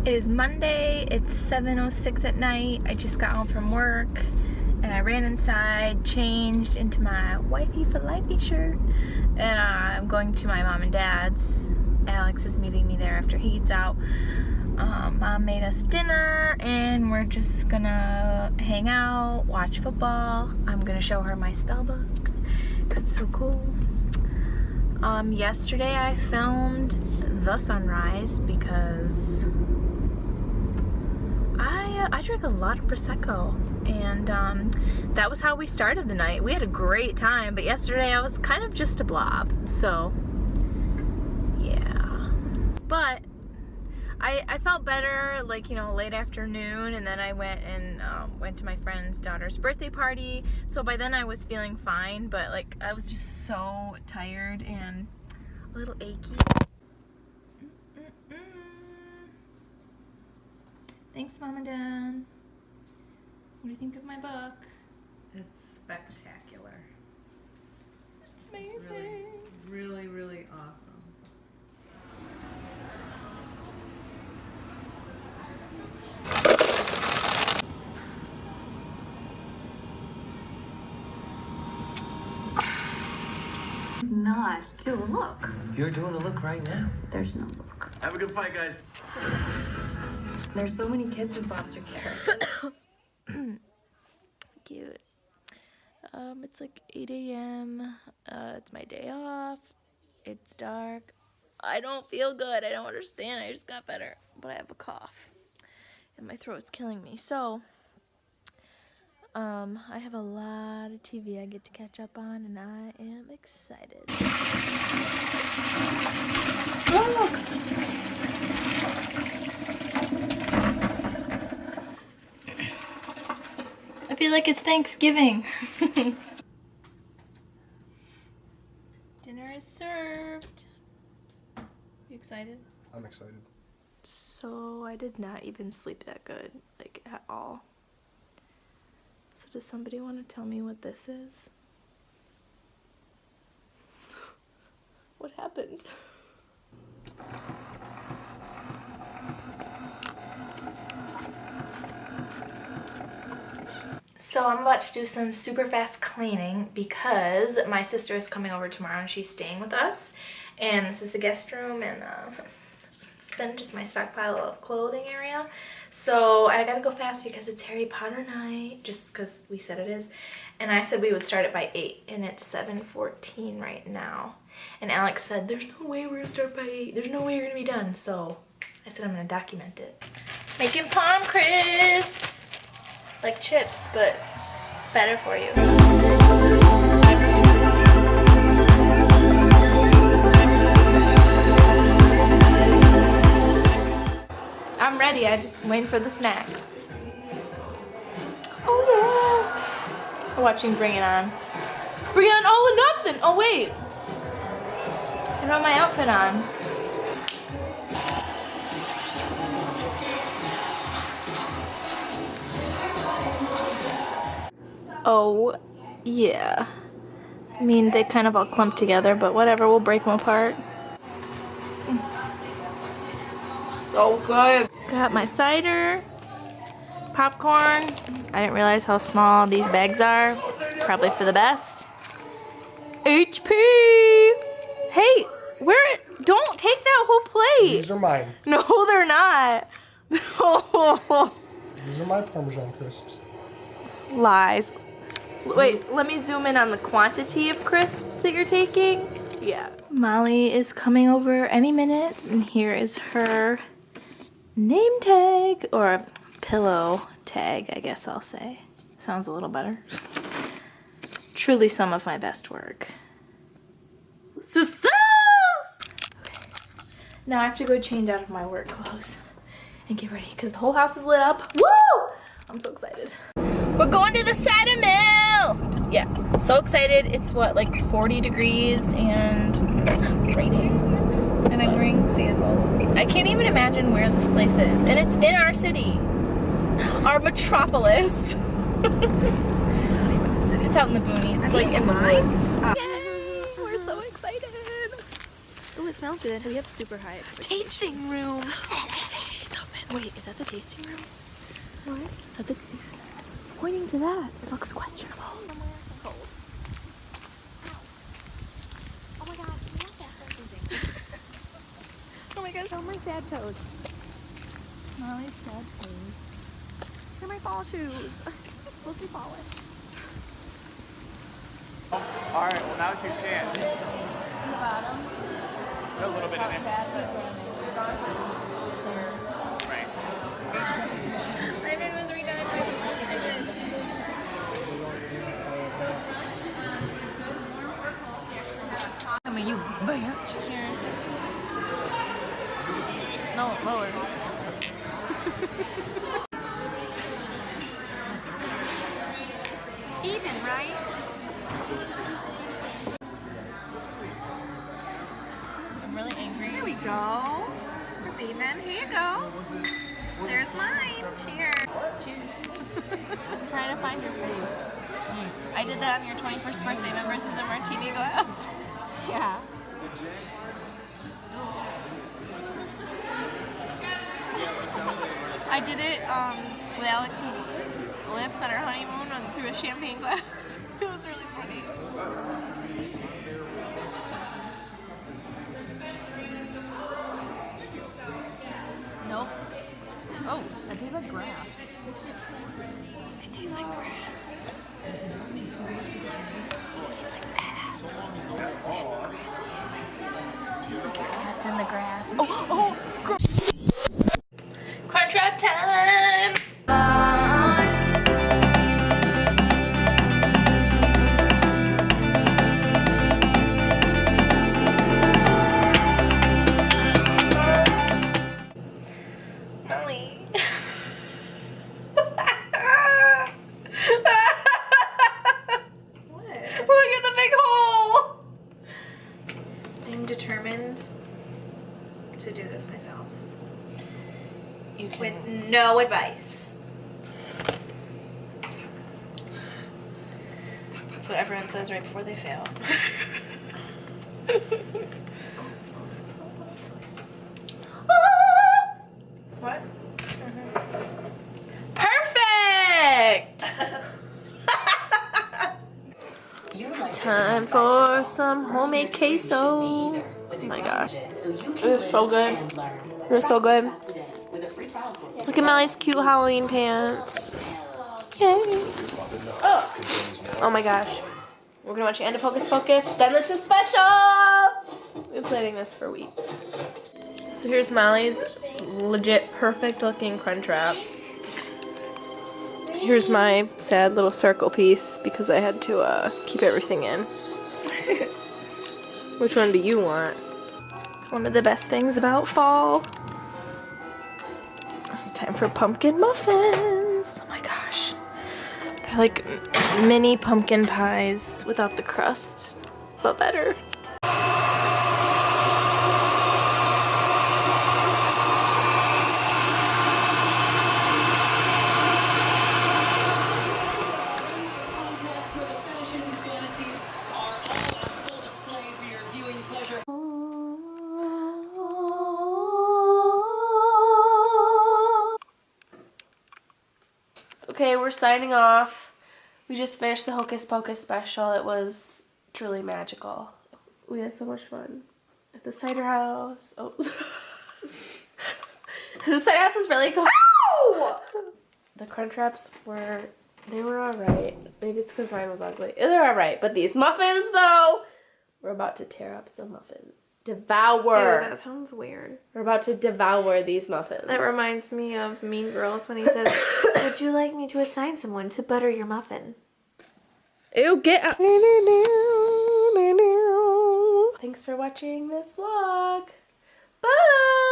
It is Monday, it's 7:06 at night. I just got home from work and I ran inside, changed into my wifey for lifey shirt, and I'm going to my mom and dad's. Alex is meeting me there after he gets out. Mom made us dinner and we're just gonna hang out, watch football. I'm gonna show her my spell book because it's so cool. Yesterday I filmed the sunrise because I drank a lot of Prosecco, and that was how we started the night. We had a great time, but yesterday I was kind of just a blob, so yeah. But I felt better, like, you know, late afternoon, and then I went to my friend's daughter's birthday party, so by then I was feeling fine, but like I was just so tired and a little achy. Thanks, Mom and Dad. What do you think of my book? It's spectacular. It's amazing. It's really, really awesome. Not do a look. You're doing a look right now. There's no look. Have a good fight, guys. There's so many kids in foster care. Cute. It's like 8 a.m. It's my day off. It's dark. I don't feel good. I don't understand. I just got better, but I have a cough and my throat's killing me. So, I have a lot of TV I get to catch up on, and I am excited. Oh! I feel like it's Thanksgiving. Dinner is served. You excited? I'm excited. So I did not even sleep that good, like at all. So does somebody want to tell me what this is? What happened? So I'm about to do some super fast cleaning because my sister is coming over tomorrow and she's staying with us. And this is the guest room, and it's been just my stockpile of clothing area. So I gotta go fast because it's Harry Potter night, just because we said it is. And I said we would start it by 8, and it's 7:14 right now. And Alex said, there's no way we're gonna start by 8. There's no way you're gonna be done. So I said I'm gonna document it. Making palm crisps. Like chips, but better for you. I'm ready, I just waiting for the snacks. Oh yeah! We're watching Bring It On. Bring It On All or Nothing! Oh wait! I don't have my outfit on. Oh, yeah. I mean, they kind of all clump together, but whatever, we'll break them apart. So good. Got my cider, popcorn. I didn't realize how small these bags are. It's probably for the best. HP! Hey, don't take that whole plate. These are mine. No, they're not. These are my Parmesan crisps. Lies. Wait, let me zoom in on the quantity of crisps that you're taking. Yeah. Molly is coming over any minute, and here is her name tag, or pillow tag, I guess I'll say. Sounds a little better. Truly some of my best work. Success! Okay. Now I have to go change out of my work clothes and get ready, because the whole house is lit up. Woo! I'm so excited. We're going to the cider mill! Yeah, so excited. It's what, like 40 degrees and raining. And I'm wearing sandals. I can't even imagine where this place is. And it's in our city. Our metropolis. It's out in the boonies. It's like in the woods. Yay! We're so excited. Oh, it smells good. We have super high expectations. Tasting room. It's open. Wait, is that the tasting room? What? Is that the... It's pointing to that. It looks questionable. Cold. Oh my god, can you walk faster or something? Oh my gosh, how are my sad toes? Molly's sad toes. They're my fall shoes. Supposed to be falling. Alright, well now's your chance. On the bottom. Put a little bit in it. Right. I've been with 3 times. I mean, you bitch. Cheers. No, lower. Even, right? I'm really angry. Here we go. It's even. Here you go. There's mine. Cheers. I'm trying to find your face. I did that on your 21st birthday, remember, through the martini glass? Yeah. I did it with Alex's lips on our honeymoon through a champagne glass. It was really funny. Nope. Oh, that tastes like grass. It tastes like grass. It tastes like ass. It tastes like your ass in the grass. Oh, Crunchwrap time! Molly. What? Look at the big hole! I'm determined to do this myself. You can. With no advice. That's what everyone says right before they fail. What? Perfect! Time for some homemade queso. Oh my gosh. It is so good. It is so good. Look at Molly's cute Halloween pants. Yay. Oh my gosh. We're gonna watch the end of Hocus Pocus, then it's a special! We've been planning this for weeks. So here's Molly's legit perfect looking Crunchwrap. Here's my sad little circle piece because I had to keep everything in. Which one do you want? One of the best things about fall. It's time for pumpkin muffins. Oh my gosh. They're like mini pumpkin pies without the crust, but better. Okay, we're signing off. We just finished the Hocus Pocus special. It was truly magical. We had so much fun at the cider house. Oh, the cider house was really cool. Ow! The Crunchwraps were alright. Maybe it's because mine was ugly. They're alright, but these muffins though, we're about to tear up some muffins. Devour. Ew, that sounds weird. We're about to devour these muffins. That reminds me of Mean Girls when he says, "Would you like me to assign someone to butter your muffin?" Ew, get out. Thanks for watching this vlog. Bye!